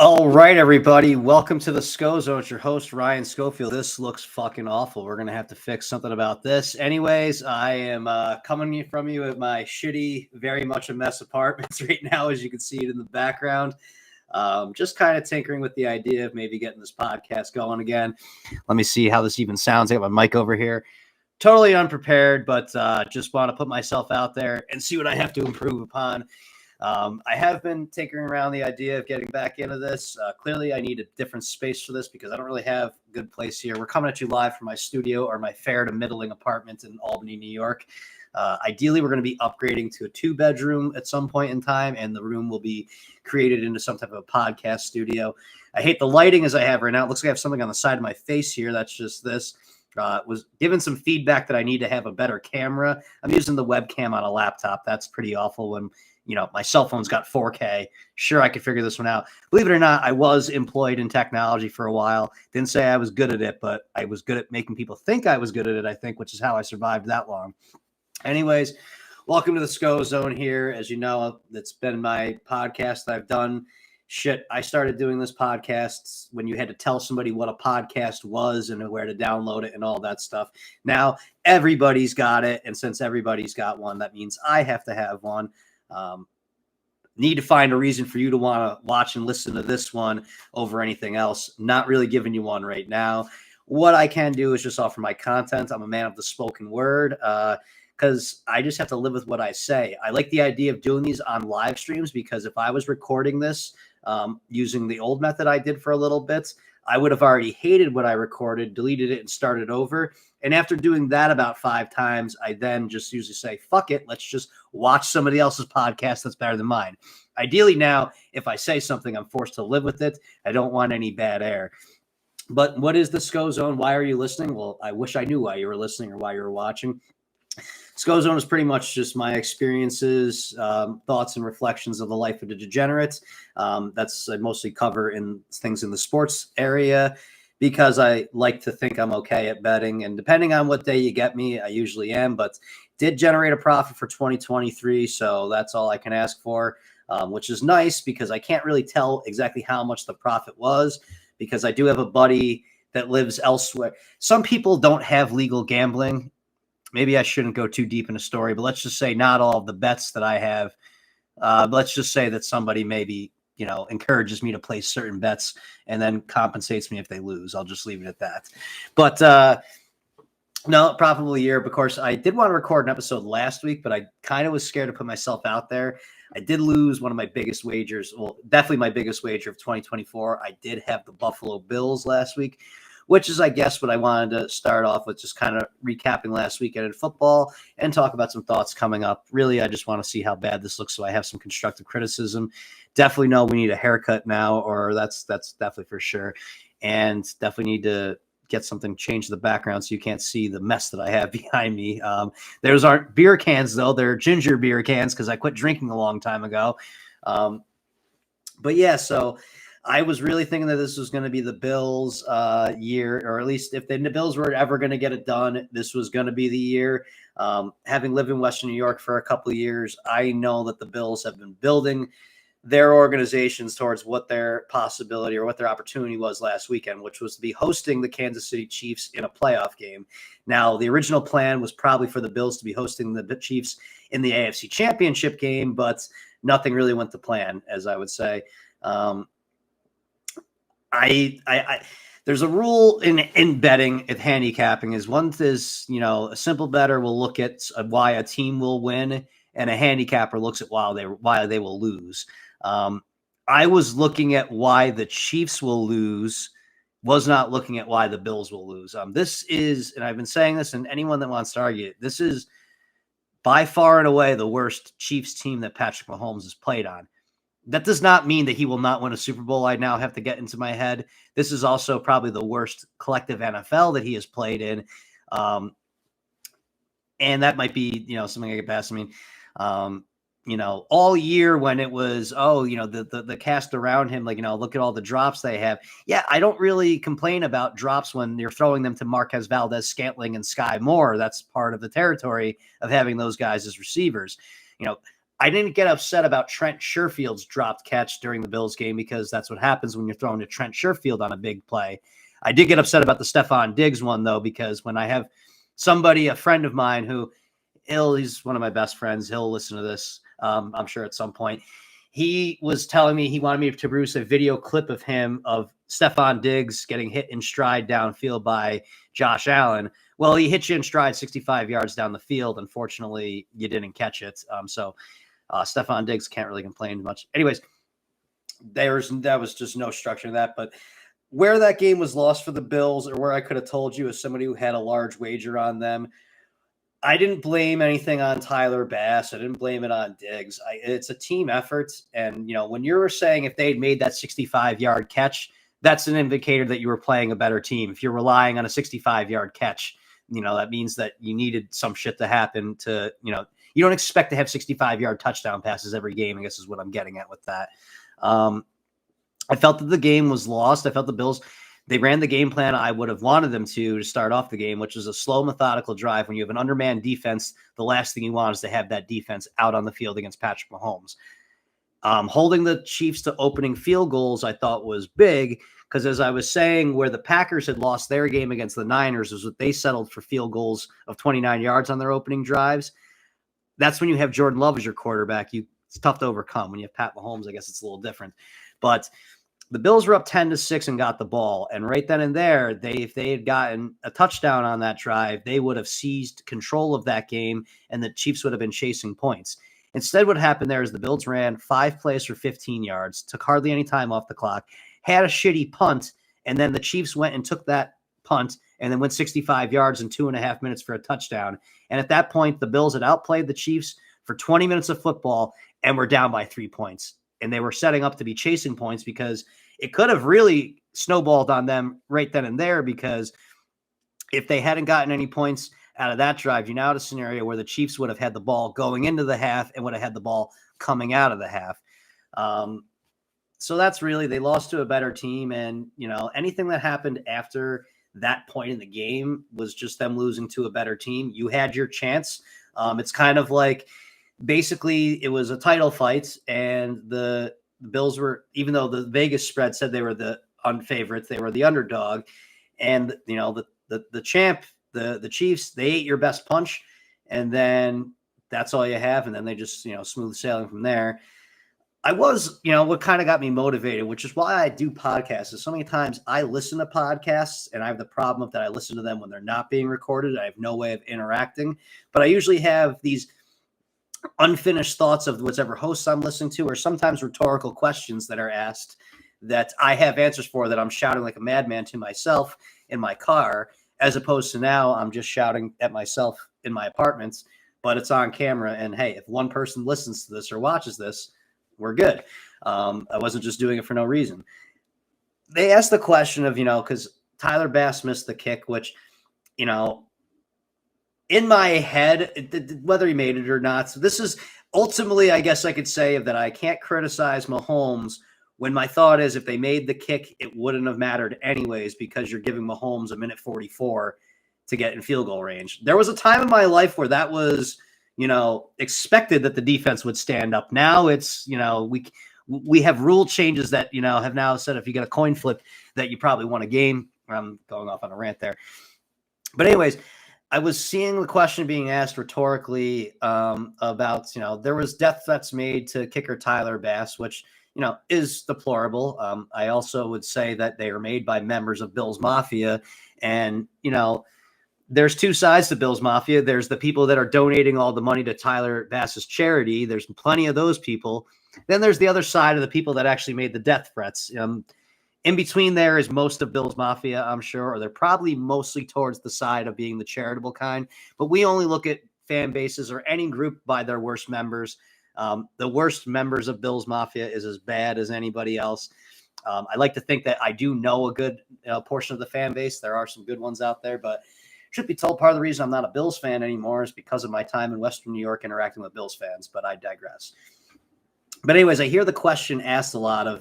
All right, everybody. Welcome to the Scho-Zone. It's your host, Ryan Schofield. This looks fucking awful. We're going to have to fix something about this. Anyways, I am coming from you at my shitty, very much a mess apartments right now, as you can see it in the background. Just kind of tinkering with the idea of maybe getting this podcast going again. Let me see how this even sounds. I got my mic over here. Totally unprepared, but just want to put myself out there and see what I have to improve upon. I have been tinkering around the idea of getting back into this. Clearly, I need a different space for this because I don't really have a good place here. We're coming at you live from my studio or my fair to middling apartment in Albany, New York. Ideally, we're going to be upgrading to a 2-bedroom at some point in time, and the room will be created into some type of a podcast studio. I hate the lighting as I have right now. It looks like I have something on the side of my face here. That's just this. Was given some feedback that I need to have a better camera. I'm using the webcam on a laptop. That's pretty awful when my cell phone's got 4K. Sure, I could figure this one out. Believe it or not, I was employed in technology for a while. Didn't say I was good at it, but I was good at making people think I was good at it, I think, which is how I survived that long. Anyways, welcome to the Scho-Zone here. As you know, it's been my podcast that I've done. Shit, I started doing this podcast when you had to tell somebody what a podcast was and where to download it and all that stuff. Now, everybody's got it, and since everybody's got one, that means I have to have one. Need to find a reason for you to want to watch and listen to this one over anything else. Not really giving you one right now. What I can do is just offer my content. I'm a man of the spoken word because I just have to live with what I say. I like the idea of doing these on live streams because if I was recording this using the old method I did for a little bit, I would have already hated what I recorded, deleted it, and started over. And after doing that about 5 times, I then just usually say, fuck it, let's just watch somebody else's podcast that's better than mine. Ideally now, if I say something, I'm forced to live with it. I don't want any bad air. But what is the Scho-Zone? Why are you listening? Well, I wish I knew why you were listening or why you were watching. Scho-Zone is pretty much just my experiences, thoughts, and reflections of the life of a degenerate. That's I mostly cover in things in the sports area because I like to think I'm okay at betting. And depending on what day you get me, I usually am, but did generate a profit for 2023. So that's all I can ask for, which is nice because I can't really tell exactly how much the profit was because I do have a buddy that lives elsewhere. Some people don't have legal gambling. Maybe I shouldn't go too deep in a story, but let's just say not all of the bets that I have. Let's just say that somebody maybe, encourages me to place certain bets and then compensates me if they lose. I'll just leave it at that. But no, profitable year. Of course, I did want to record an episode last week, but I kind of was scared to put myself out there. I did lose one of my biggest wagers. Well, definitely my biggest wager of 2024. I did have the Buffalo Bills last week, which is, I guess, what I wanted to start off with, just kind of recapping last weekend in football and talk about some thoughts coming up. Really, I just want to see how bad this looks so I have some constructive criticism. Definitely know we need a haircut now, or that's definitely for sure. And definitely need to get something changed in the background so you can't see the mess that I have behind me. Those aren't beer cans, though. They're ginger beer cans because I quit drinking a long time ago. But yeah, so I was really thinking that this was going to be the Bills' year, or at least if the Bills were ever going to get it done, this was going to be the year. Having lived in Western New York for a couple of years, I know that the Bills have been building their organizations towards what their possibility or what their opportunity was last weekend, which was to be hosting the Kansas City Chiefs in a playoff game. Now, the original plan was probably for the Bills to be hosting the Chiefs in the AFC Championship game, but nothing really went to plan, as I would say. There's a rule in betting at handicapping is one is, a simple bettor will look at why a team will win and a handicapper looks at why they will lose. I was looking at why the Chiefs will lose, was not looking at why the Bills will lose. This is, and I've been saying this, and anyone that wants to argue it, this is by far and away the worst Chiefs team that Patrick Mahomes has played on. That does not mean that he will not win a Super Bowl. I now have to get into my head. This is also probably the worst collective NFL that he has played in. And that might be, something I get past. I mean, all year when it was, the cast around him, look at all the drops they have. Yeah, I don't really complain about drops when you're throwing them to Marquez Valdez-Scantling and Sky Moore. That's part of the territory of having those guys as receivers. I didn't get upset about Trent Sherfield's dropped catch during the Bills game because that's what happens when you're throwing to Trent Sherfield on a big play. I did get upset about the Stephon Diggs one, though, because when I have somebody, a friend of mine who he's one of my best friends, he'll listen to this, I'm sure at some point. He was telling me he wanted me to produce a video clip of him of Stephon Diggs getting hit in stride downfield by Josh Allen. Well, he hit you in stride 65 yards down the field. Unfortunately, you didn't catch it. So Stephon Diggs can't really complain much. Anyways, that was just no structure in that. But where that game was lost for the Bills, or where I could have told you as somebody who had a large wager on them, I didn't blame anything on Tyler Bass. I didn't blame it on Diggs. It's a team effort. And, when you were saying if they'd made that 65-yard catch, that's an indicator that you were playing a better team. If you're relying on a 65-yard catch, that means that you needed some shit to happen to, you don't expect to have 65-yard touchdown passes every game, I guess is what I'm getting at with that. I felt that the game was lost. I felt the Bills, they ran the game plan I would have wanted them to start off the game, which is a slow, methodical drive. When you have an undermanned defense, the last thing you want is to have that defense out on the field against Patrick Mahomes. Holding the Chiefs to opening field goals, I thought was big because, as I was saying, where the Packers had lost their game against the Niners was what they settled for field goals of 29 yards on their opening drives. That's when you have Jordan Love as your quarterback. It's tough to overcome. When you have Pat Mahomes, I guess it's a little different. But the Bills were up 10-6 and got the ball. And right then and there, if they had gotten a touchdown on that drive, they would have seized control of that game, and the Chiefs would have been chasing points. Instead, what happened there is the Bills ran 5 plays for 15 yards, took hardly any time off the clock, had a shitty punt, and then the Chiefs went and took that punt and then went 65 yards in 2.5 minutes for a touchdown. And at that point, the Bills had outplayed the Chiefs for 20 minutes of football and were down by 3 points. And they were setting up to be chasing points because it could have really snowballed on them right then and there, because if they hadn't gotten any points out of that drive, you now had a scenario where the Chiefs would have had the ball going into the half and would have had the ball coming out of the half. So that's really, they lost to a better team. And, anything that happened after that point in the game was just them losing to a better team. You had your chance. It's kind of like, basically it was a title fight, and the Bills were, even though the Vegas spread said they were the unfavorites, they were the underdog. And, the champ, the Chiefs, they ate your best punch, and then that's all you have. And then they just, smooth sailing from there. I was, what kind of got me motivated, which is why I do podcasts, is so many times I listen to podcasts and I have the problem of that I listen to them when they're not being recorded. I have no way of interacting, but I usually have these unfinished thoughts of whatever hosts I'm listening to, or sometimes rhetorical questions that are asked that I have answers for, that I'm shouting like a madman to myself in my car, as opposed to now I'm just shouting at myself in my apartments, but it's on camera. And hey, if one person listens to this or watches this, we're good. I wasn't just doing it for no reason. They asked the question of, because Tyler Bass missed the kick, which, in my head, whether he made it or not. So this is ultimately, I guess I could say, that I can't criticize Mahomes when my thought is, if they made the kick, it wouldn't have mattered anyways, because you're giving Mahomes a minute 44 to get in field goal range. There was a time in my life where that was, expected that the defense would stand up. Now it's, we have rule changes that, have now said if you get a coin flip that you probably won a game. I'm going off on a rant there. But anyways, I was seeing the question being asked rhetorically about, there was death threats made to kicker Tyler Bass, which, is deplorable. I also would say that they are made by members of Bills Mafia. And, there's two sides to Bills Mafia. There's the people that are donating all the money to Tyler Bass's charity. There's plenty of those people. Then there's the other side of the people that actually made the death threats. In between there is most of Bills Mafia, I'm sure, or they're probably mostly towards the side of being the charitable kind. But we only look at fan bases or any group by their worst members. The worst members of Bills Mafia is as bad as anybody else. I like to think that I do know a good portion of the fan base. There are some good ones out there, but should be told part of the reason I'm not a Bills fan anymore is because of my time in Western New York interacting with Bills fans, but I digress. But anyways, I hear the question asked a lot of,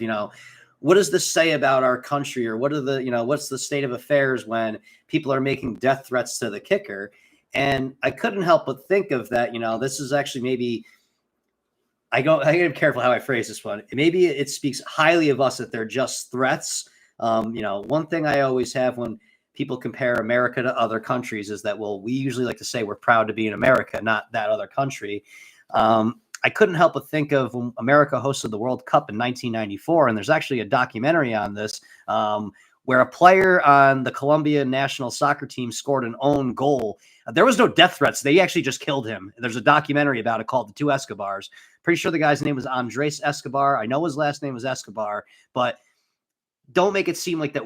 what does this say about our country, or what are the, what's the state of affairs when people are making death threats to the kicker? And I couldn't help but think of that, this is actually maybe I gotta be careful how I phrase this one. Maybe it speaks highly of us that they're just threats. One thing I always have when people compare America to other countries is that, well, we usually like to say we're proud to be in America, not that other country. I couldn't help but think of when America hosted the World Cup in 1994, and there's actually a documentary on this where a player on the Colombian national soccer team scored an own goal. There was no death threats. They actually just killed him. There's a documentary about it called The Two Escobars. Pretty sure the guy's name was Andres Escobar. I know his last name was Escobar, but don't make it seem like that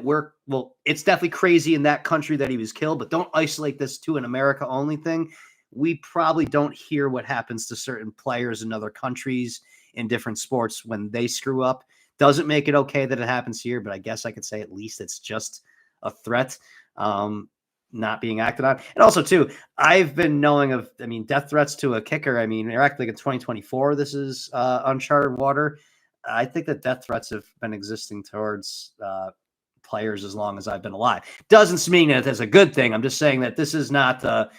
it's definitely crazy in that country that he was killed, but don't isolate this to an America only thing. We probably don't hear what happens to certain players in other countries in different sports when they screw up. Doesn't make it okay that it happens here, but I guess I could say at least it's just a threat not being acted on. And also, too, I've been knowing of, death threats to a kicker. They're acting like in 2024, this is uncharted water. I think that death threats have been existing towards players as long as I've been alive. Doesn't mean that it's a good thing. I'm just saying that this is not the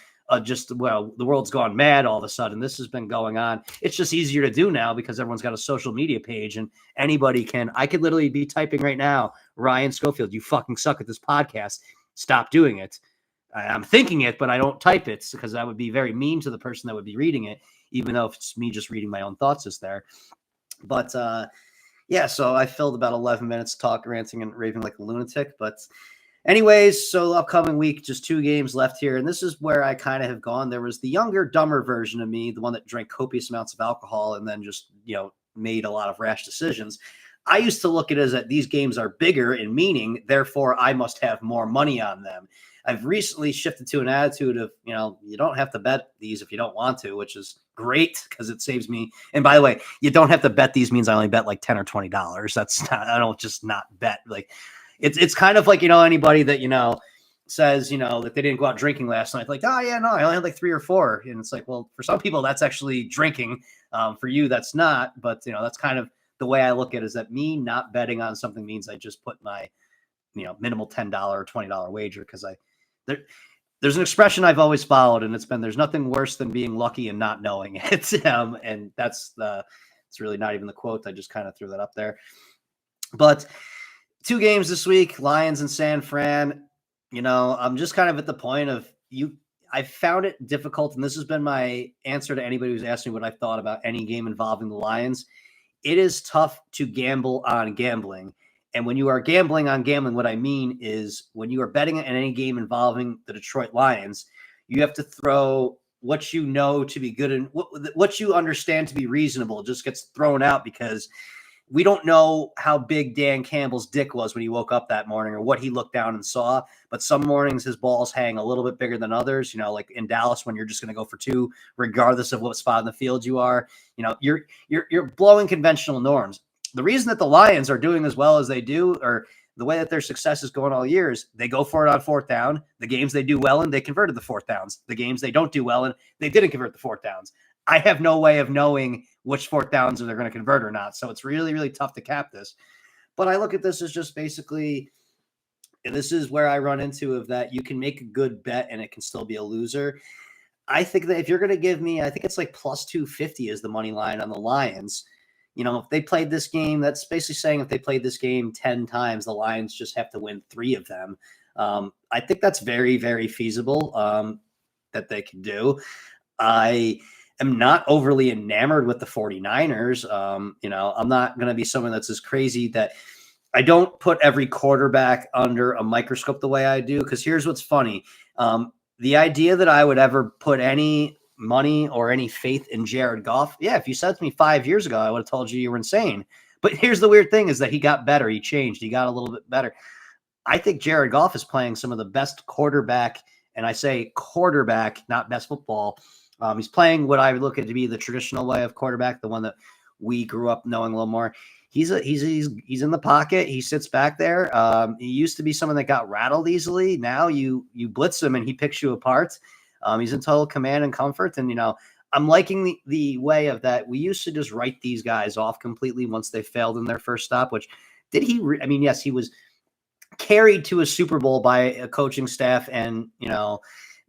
world's gone mad all of a sudden. This has been going on. It's just easier to do now because everyone's got a social media page and anybody can. I could literally be typing right now, Ryan Schofield, you fucking suck at this podcast. Stop doing it. I'm thinking it, but I don't type it because that would be very mean to the person that would be reading it, even though if it's me just reading my own thoughts is there. But so I filled about 11 minutes ranting and raving like a lunatic. But anyways, so upcoming week, just 2 games left here. And this is where I kind of have gone. There was the younger, dumber version of me, the one that drank copious amounts of alcohol and then just, made a lot of rash decisions. I used to look at it as that these games are bigger in meaning, therefore I must have more money on them. I've recently shifted to an attitude of, you don't have to bet these if you don't want to, which is great because it saves me. And by the way, you don't have to bet these means I only bet like $10 or $20. That's not, I don't just not bet. Like it's kind of like, anybody that, says, that they didn't go out drinking last night. Like, oh yeah, no, I only had like 3 or 4. And it's like, well, for some people that's actually drinking. For you, that's not. But, that's kind of the way I look at it is that me not betting on something means I just put my, minimal $10 or $20 wager because there's an expression I've always followed, and it's been there's nothing worse than being lucky and not knowing it. And it's really not even the quote. I just kind of threw that up there. But 2 games this week, Lions and San Fran. I'm just kind of at the point of I found it difficult, and this has been my answer to anybody who's asked me what I thought about any game involving the Lions. It is tough to gamble on gambling. And when you are gambling on gambling, what I mean is when you are betting on any game involving the Detroit Lions, you have to throw what you know to be good and what you understand to be reasonable just gets thrown out because we don't know how big Dan Campbell's dick was when he woke up that morning or what he looked down and saw. But some mornings his balls hang a little bit bigger than others, like in Dallas when you're just going to go for 2, regardless of what spot in the field you are. You're blowing conventional norms. The reason that the Lions are doing as well as they do, or the way that their success is going all years, they go for it on 4th down. The games they do well in, they converted the 4th downs. The games they don't do well in, they didn't convert the 4th downs. I have no way of knowing which 4th downs they're going to convert or not. So it's really, really tough to cap this. But I look at this as just basically, this is where I run into of that you can make a good bet and it can still be a loser. I think that if you're going to give me, I think it's like plus 250 is the money line on the Lions. If they played this game, that's basically saying if they played this game 10 times, the Lions just have to win 3 of them. I think that's very, very feasible that they can do. I am not overly enamored with the 49ers. I'm not going to be someone that's as crazy that I don't put every quarterback under a microscope the way I do. Because here's what's funny. The idea that I would ever put any money or any faith in Jared Goff. Yeah, if you said to me 5 years ago, I would have told you were insane. But here's the weird thing is that he got better. He changed. He got a little bit better. I think Jared Goff is playing some of the best quarterback, and I say quarterback, not best football. He's playing what I would look at to be the traditional way of quarterback, the one that we grew up knowing a little more. He's in the pocket. He sits back there. He used to be someone that got rattled easily. Now you blitz him and he picks you apart. He's in total command and comfort. And, I'm liking the way of that. We used to just write these guys off completely once they failed in their first stop, which yes, he was carried to a Super Bowl by a coaching staff and,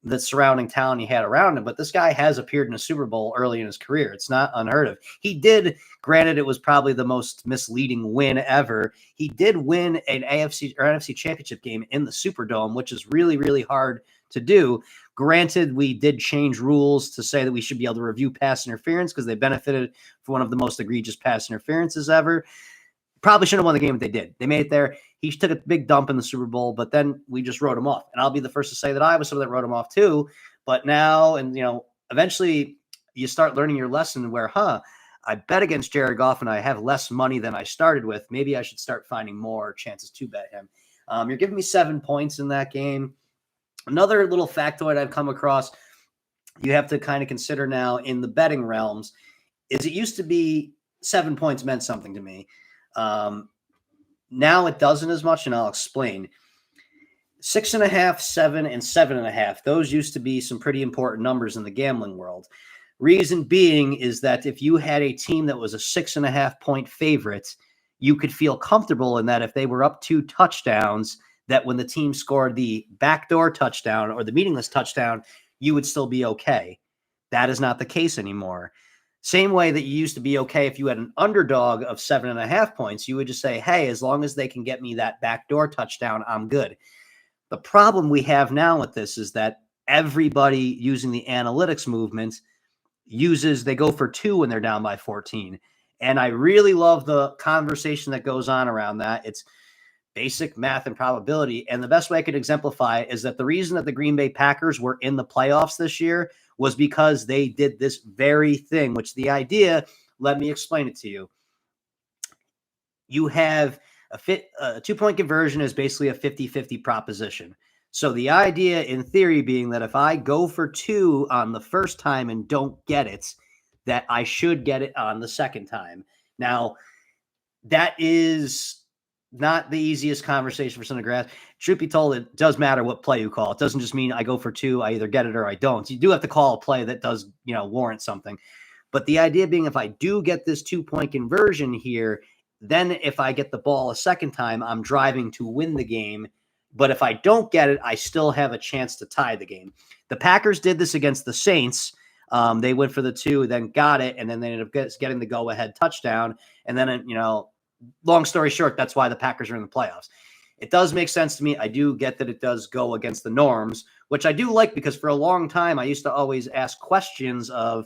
the surrounding talent he had around him. But this guy has appeared in a Super Bowl early in his career. It's not unheard of. He did, granted, it was probably the most misleading win ever. He did win an AFC or NFC championship game in the Superdome, which is really, really hard to do. Granted, we did change rules to say that we should be able to review pass interference because they benefited from one of the most egregious pass interferences ever. Probably shouldn't have won the game if they did. They made it there. He took a big dump in the Super Bowl, but then we just wrote him off. And I'll be the first to say that I was someone that wrote him off too. But now, and eventually you start learning your lesson where, I bet against Jared Goff and I have less money than I started with. Maybe I should start finding more chances to bet him. You're giving me 7 points in that game. Another little factoid I've come across, you have to kind of consider now in the betting realms, is it used to be 7 points meant something to me. Now it doesn't as much, and I'll explain. 6.5, 7, and 7.5. Those used to be some pretty important numbers in the gambling world. Reason being is that if you had a team that was a 6.5 point favorite, you could feel comfortable in that if they were up 2 touchdowns, that when the team scored the backdoor touchdown or the meaningless touchdown, you would still be okay. That is not the case anymore. Same way that you used to be okay if you had an underdog of 7.5 points, you would just say, hey, as long as they can get me that backdoor touchdown, I'm good. The problem we have now with this is that everybody using the analytics movement they go for 2 when they're down by 14. And I really love the conversation that goes on around that. It's basic math and probability. And the best way I could exemplify is that the reason that the Green Bay Packers were in the playoffs this year was because they did this very thing, which the idea, let me explain it to you. You have a 2-point conversion is basically a 50-50 proposition. So the idea in theory being that if I go for 2 on the first time and don't get it, that I should get it on the second time. Now, that is not the easiest conversation for someone to grasp. Truth be told, it does matter what play you call. It doesn't just mean I go for 2, I either get it or I don't. You do have to call a play that does, warrant something. But the idea being if I do get this 2-point conversion here, then if I get the ball a second time, I'm driving to win the game. But if I don't get it, I still have a chance to tie the game. The Packers did this against the Saints. They went for the 2, then got it, and then they ended up getting the go-ahead touchdown. And then, long story short, that's why the Packers are in the playoffs. It does make sense to me. I do get that it does go against the norms, which I do like because for a long time I used to always ask questions of,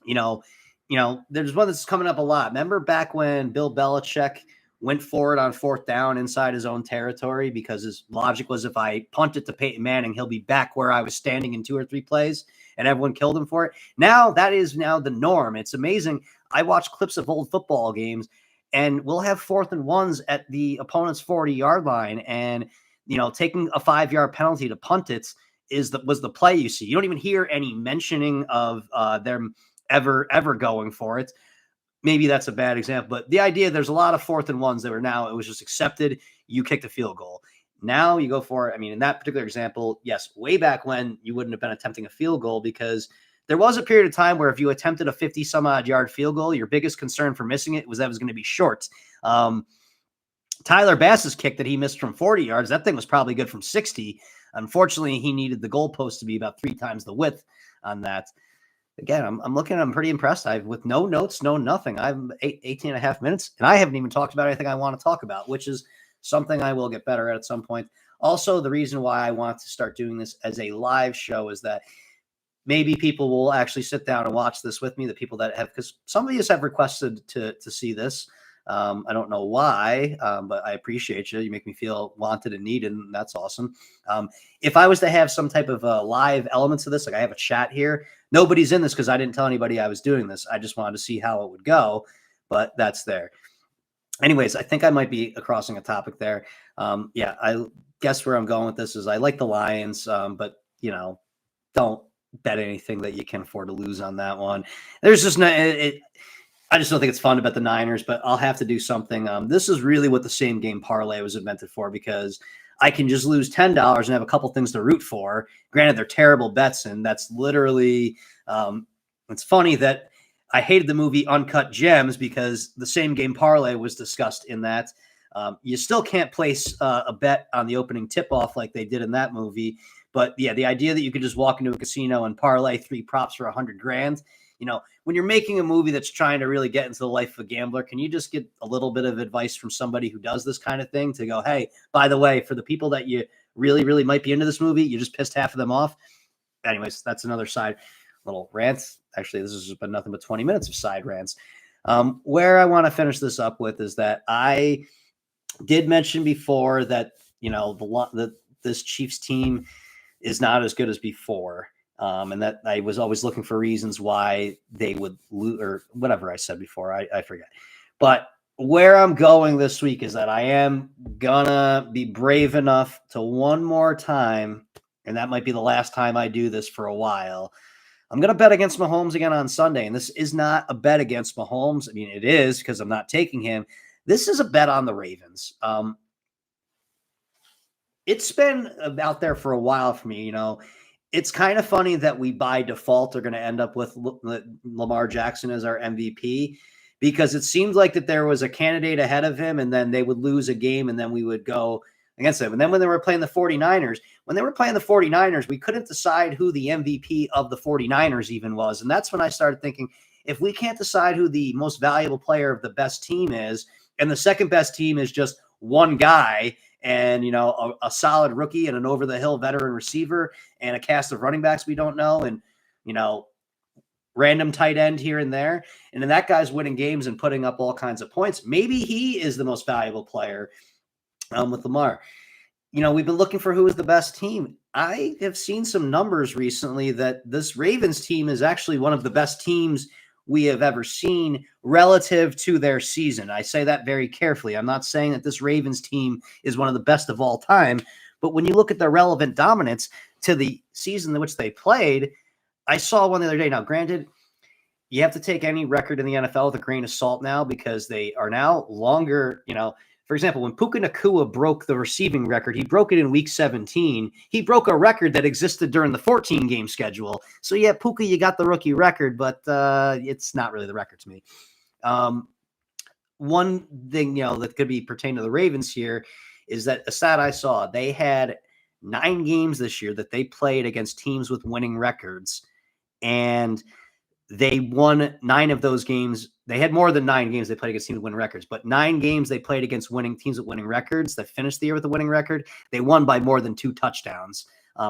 there's one that's coming up a lot. Remember back when Bill Belichick went for it on 4th down inside his own territory because his logic was if I punt it to Peyton Manning, he'll be back where I was standing in 2 or 3 plays, and everyone killed him for it. Now that is now the norm. It's amazing. I watch clips of old football games, and we'll have 4th and 1s at the opponent's 40-yard line, and taking a 5-yard penalty to punt it was the play you see. You don't even hear any mentioning of them ever going for it. Maybe that's a bad example, but the idea there's a lot of 4th and 1s that were now it was just accepted. You kicked a field goal. Now you go for it. I mean, in that particular example, yes, way back when you wouldn't have been attempting a field goal because there was a period of time where if you attempted a 50 some odd yard field goal, your biggest concern for missing it was that it was going to be short. Tyler Bass's kick that he missed from 40 yards, that thing was probably good from 60. Unfortunately, he needed the goalpost to be about 3 times the width on that. Again, I'm pretty impressed. With no notes, no nothing. I'm 18 and a half minutes, and I haven't even talked about anything I want to talk about, which is something I will get better at some point. Also, the reason why I want to start doing this as a live show is that maybe people will actually sit down and watch this with me, the people that have, because some of you have requested to see this. I don't know why, but I appreciate you. You make me feel wanted and needed, and that's awesome. If I was to have some type of live elements of this, like I have a chat here, nobody's in this because I didn't tell anybody I was doing this. I just wanted to see how it would go, but that's there. Anyways, I think I might be crossing a topic there. I guess where I'm going with this is I like the Lions, but, don't bet anything that you can afford to lose on that one. There's just I just don't think it's fun to bet the Niners, but I'll have to do something. This is really what the same game parlay was invented for because I can just lose $10 and have a couple things to root for. Granted, they're terrible bets, and that's literally it's funny that I hated the movie Uncut Gems because the same game parlay was discussed in that. You still can't place a bet on the opening tip-off like they did in that movie, But yeah, the idea that you could just walk into a casino and parlay 3 props for $100,000, when you're making a movie that's trying to really get into the life of a gambler, can you just get a little bit of advice from somebody who does this kind of thing to go, hey, by the way, for the people that you really, really might be into this movie, you just pissed half of them off. Anyways, that's another side little rants. Actually, this has been nothing but 20 minutes of side rants. Where I want to finish this up with is that I did mention before that, this Chiefs team is not as good as before. And that I was always looking for reasons why they would lose or whatever I said before. I forget. But where I'm going this week is that I am gonna be brave enough to one more time, and that might be the last time I do this for a while. I'm going to bet against Mahomes again on Sunday, and this is not a bet against Mahomes. I mean, it is because I'm not taking him. This is a bet on the Ravens. It's been out there for a while for me. It's kind of funny that we by default are going to end up with Lamar Jackson as our MVP, because it seemed like that there was a candidate ahead of him, and then they would lose a game, and then we would go against them. And then when they were playing the 49ers, we couldn't decide who the MVP of the 49ers even was. And that's when I started thinking, if we can't decide who the most valuable player of the best team is, and the second best team is just one guy and, a solid rookie and an over-the-hill veteran receiver and a cast of running backs we don't know and, random tight end here and there, and then that guy's winning games and putting up all kinds of points, maybe he is the most valuable player with Lamar. We've been looking for who is the best team. I have seen some numbers recently that this Ravens team is actually one of the best teams we have ever seen relative to their season. I say that very carefully. I'm not saying that this Ravens team is one of the best of all time, but when you look at the relevant dominance to the season in which they played, I saw one the other day. Now, granted, you have to take any record in the NFL with a grain of salt now, because they are now longer, for example, when Puka Nacua broke the receiving record, he broke it in week 17. He broke a record that existed during the 14-game schedule. So, yeah, Puka, you got the rookie record, but it's not really the record to me. One thing, that could be pertaining to the Ravens here is that a stat I saw, they had 9 games this year that they played against teams with winning records, and they won 9 of those games. They had more than 9 games they played against teams with winning records, but 9 games they played against winning teams with winning records that finished the year with a winning record, they won by more than 2 touchdowns.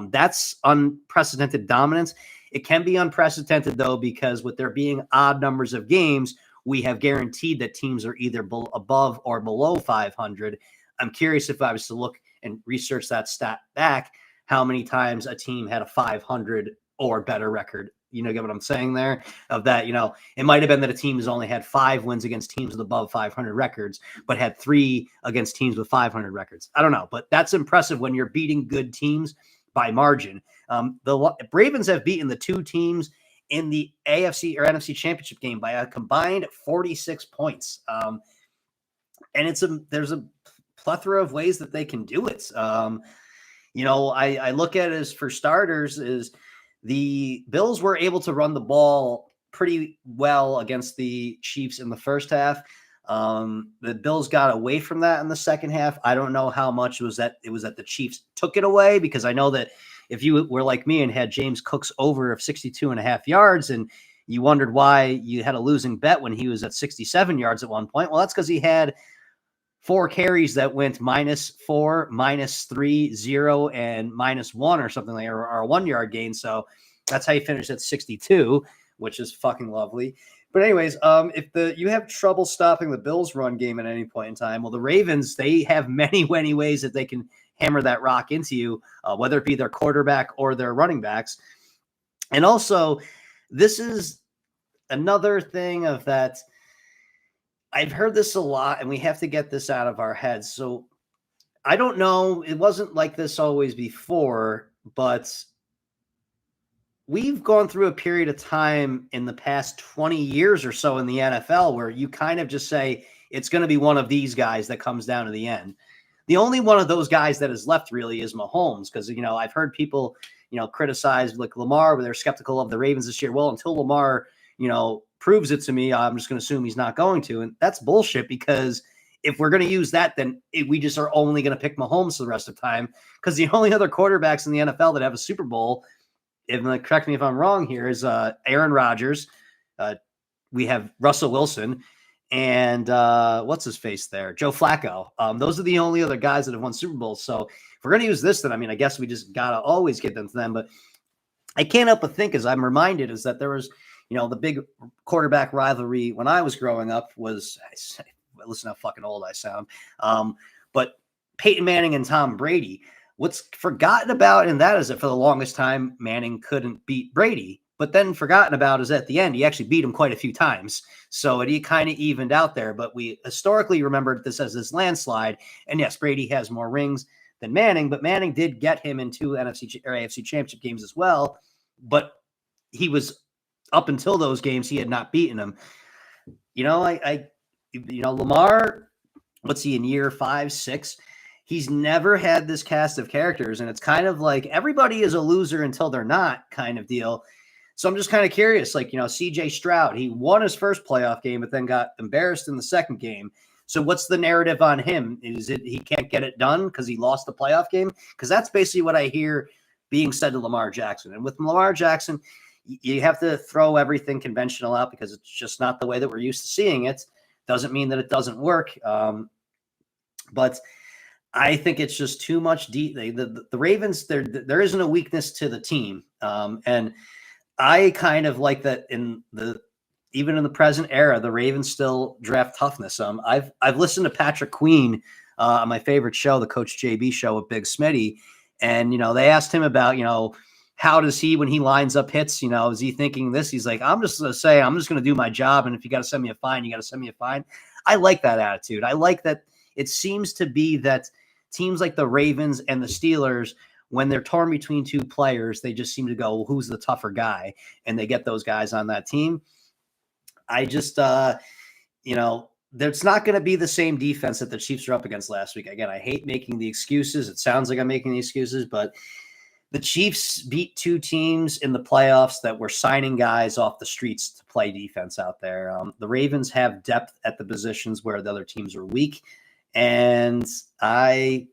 That's unprecedented dominance. It can be unprecedented, though, because with there being odd numbers of games, we have guaranteed that teams are either above or below 500. I'm curious, if I was to look and research that stat back, how many times a team had a 500 or better record. Get what I'm saying there? Of that, it might have been that a team has only had 5 wins against teams with above 500 records, but had 3 against teams with 500 records. I don't know, but that's impressive when you're beating good teams by margin. The Ravens have beaten the 2 teams in the AFC or NFC Championship game by a combined 46 points. And there's a plethora of ways that they can do it. I look at it as, for starters, is the Bills were able to run the ball pretty well against the Chiefs in the first half. The Bills got away from that in the second half. I don't know how much it was that the Chiefs took it away, because I know that if you were like me and had James Cook's over of 62.5 yards and you wondered why you had a losing bet when he was at 67 yards at one point, well, that's because he had 4 carries that went -4, -3, 0, and -1 or something like, or a 1-yard gain. So that's how you finished at 62, which is fucking lovely. But anyways, if you have trouble stopping the Bills run game at any point in time, well, the Ravens, they have many, many ways that they can hammer that rock into you, whether it be their quarterback or their running backs. And also, this is another thing of that. I've heard this a lot, and we have to get this out of our heads. So I don't know. It wasn't like this always before, but we've gone through a period of time in the past 20 years or so in the NFL where you kind of just say it's going to be one of these guys that comes down to the end. The only one of those guys that is left really is Mahomes, because, I've heard people, criticize like Lamar, where they're skeptical of the Ravens this year. Well, until Lamar, proves it to me, I'm just going to assume he's not going to. And that's bullshit, because if we're going to use that, then we just are only going to pick Mahomes for the rest of the time, because the only other quarterbacks in the NFL that have a Super Bowl, correct me if I'm wrong here, is Aaron Rodgers. We have Russell Wilson and what's his face there? Joe Flacco. Those are the only other guys that have won Super Bowls. So if we're going to use this, then I mean, I guess we just got to always get them to them. But I can't help but think, as I'm reminded, is that there was, the big quarterback rivalry when I was growing up was, listen how fucking old I sound, but Peyton Manning and Tom Brady. What's forgotten about in that is that for the longest time, Manning couldn't beat Brady. But then forgotten about is at the end, he actually beat him quite a few times. So it kind of evened out there. But we historically remembered this as this landslide. And yes, Brady has more rings than Manning, but Manning did get him into NFC or AFC championship games as well. But he was, up until those games, he had not beaten him. Lamar, what's he in year 5, 6? He's never had this cast of characters, and it's kind of like everybody is a loser until they're not kind of deal. So I'm just kind of curious, CJ Stroud, he won his first playoff game, but then got embarrassed in the second game. So what's the narrative on him? Is it he can't get it done because he lost the playoff game? Because that's basically what I hear being said to Lamar Jackson. And with Lamar Jackson, you have to throw everything conventional out because it's just not the way that we're used to seeing it. Doesn't mean that it doesn't work. But I think it's just too much. The Ravens, there isn't a weakness to the team. And I kind of like that even in the present era, the Ravens still draft toughness. I've listened to Patrick Queen on my favorite show, the Coach JB show with Big Smitty. And, they asked him about, how does he, when he lines up hits, is he thinking this? He's like, I'm just going to do my job. And if you got to send me a fine, you got to send me a fine. I like that attitude. I like that. It seems to be that teams like the Ravens and the Steelers, when they're torn between two players, they just seem to go, well, who's the tougher guy? And they get those guys on that team. I just, there's not going to be the same defense that the Chiefs are up against last week. Again, I hate making the excuses. It sounds like I'm making the excuses, but the Chiefs beat two teams in the playoffs that were signing guys off the streets to play defense out there. The Ravens have depth at the positions where the other teams are weak. And I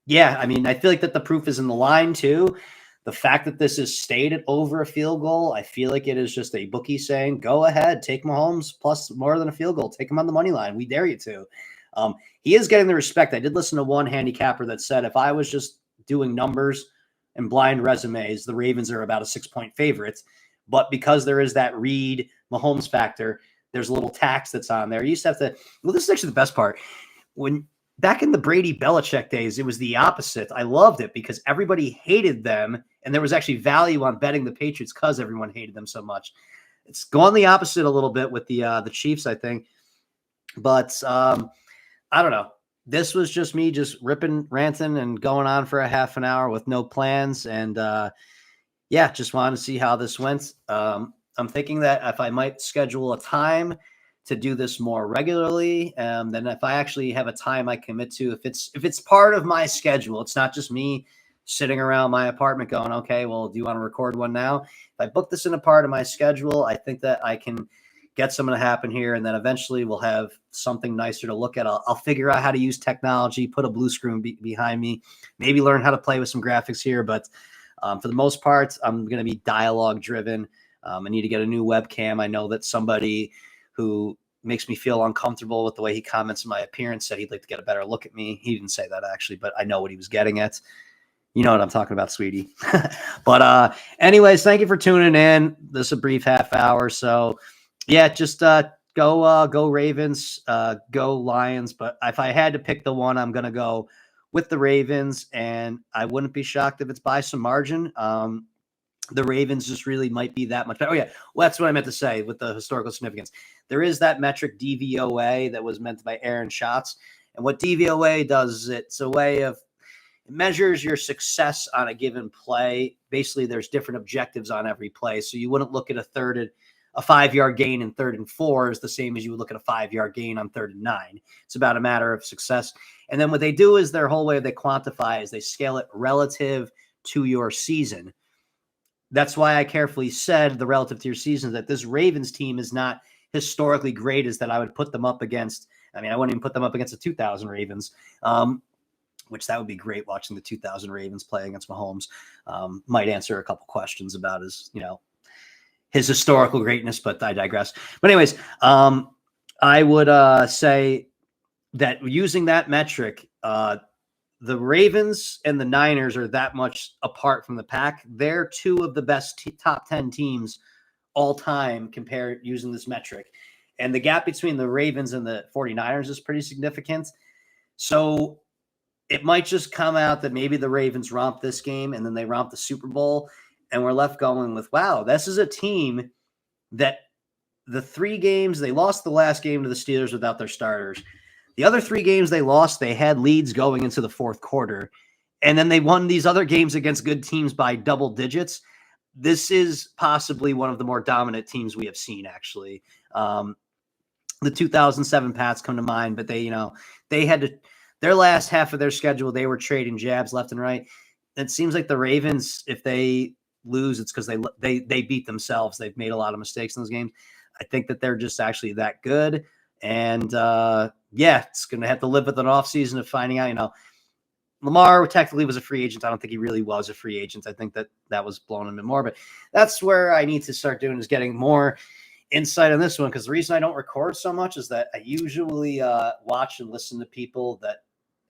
feel like that the proof is in the line too. The fact that this is stayed at over a field goal, I feel like it is just a bookie saying, go ahead, take Mahomes plus more than a field goal. Take him on the money line. We dare you to. He is getting the respect. I did listen to one handicapper that said, if I was just doing numbers and blind resumes, the Ravens are about a 6-point favorite. But because there is that Reed Mahomes factor, there's a little tax that's on there. You used to have to, this is actually the best part. When back in the Brady Belichick days, it was the opposite. I loved it because everybody hated them, and there was actually value on betting the Patriots because everyone hated them so much. It's gone the opposite a little bit with the Chiefs, I think. But I don't know. This was just me just ranting and going on for a half an hour with no plans. And just wanted to see how this went. I'm thinking that if I might schedule a time to do this more regularly, then if I actually have a time I commit to, if it's part of my schedule, it's not just me sitting around my apartment going, okay, well, do you want to record one now? If I book this in a part of my schedule, I think that I can get something to happen here. And then eventually we'll have something nicer to look at. I'll figure out how to use technology, put a blue screen behind me, maybe learn how to play with some graphics here. But for the most part, I'm going to be dialogue driven. I need to get a new webcam. I know that somebody who makes me feel uncomfortable with the way he comments on my appearance said he'd like to get a better look at me. He didn't say that actually, but I know what he was getting at. You know what I'm talking about, sweetie. But anyways, thank you for tuning in. This is a brief half hour. So yeah, just go Ravens, go Lions. But if I had to pick the one, I'm going to go with the Ravens, and I wouldn't be shocked if it's by some margin. The Ravens just really might be that much better. Oh, yeah. Well, that's what I meant to say with the historical significance. There is that metric DVOA that was meant by Aaron Schatz. And what DVOA does is it's a way of it measures your success on a given play. Basically, there's different objectives on every play. So you wouldn't look at a 5-yard gain in 3rd and 4 is the same as you would look at a 5-yard gain on 3rd and 9. It's about a matter of success. And then what they do is their whole way they quantify is they scale it relative to your season. That's why I carefully said the relative to your season that this Ravens team is not historically great, is that I would put them up against I mean, I wouldn't even put them up against the 2000 Ravens, which that would be great watching the 2000 Ravens play against Mahomes. Might answer a couple questions about his, his historical greatness, but I digress. But anyways, I would say that using that metric, the Ravens and the Niners are that much apart from the pack. They're two of the best top 10 teams all time compared using this metric. And the gap between the Ravens and the 49ers is pretty significant. So it might just come out that maybe the Ravens romp this game and then they romp the Super Bowl. And we're left going with, wow, this is a team that the 3 games, they lost the last game to the Steelers without their starters. The other 3 games they lost, they had leads going into the fourth quarter. And then they won these other games against good teams by double digits. This is possibly one of the more dominant teams we have seen, actually. The 2007 Pats come to mind, but they had to, their last half of their schedule, they were trading jabs left and right. It seems like the Ravens, if they lose, it's because they beat themselves. They've made a lot of mistakes in those games. I think that they're just actually that good. And it's going to have to live with an offseason of finding out, Lamar technically was a free agent. I don't think he really was a free agent. I think that was blown a bit more, but that's where I need to start doing is getting more insight on this one. Because the reason I don't record so much is that I usually watch and listen to people that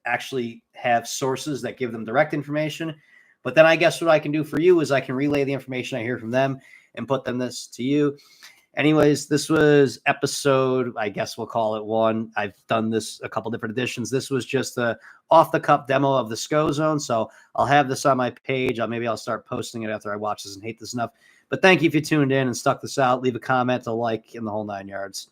actually have sources that give them direct information. But then I guess what I can do for you is I can relay the information I hear from them and put this to you. Anyways, this was episode, I guess we'll call it 1. I've done this a couple different editions. This was just the off-the-cuff demo of the Scho-Zone. So I'll have this on my page. Maybe I'll start posting it after I watch this and hate this enough. But thank you if you tuned in and stuck this out. Leave a comment, a like, and the whole 9 yards.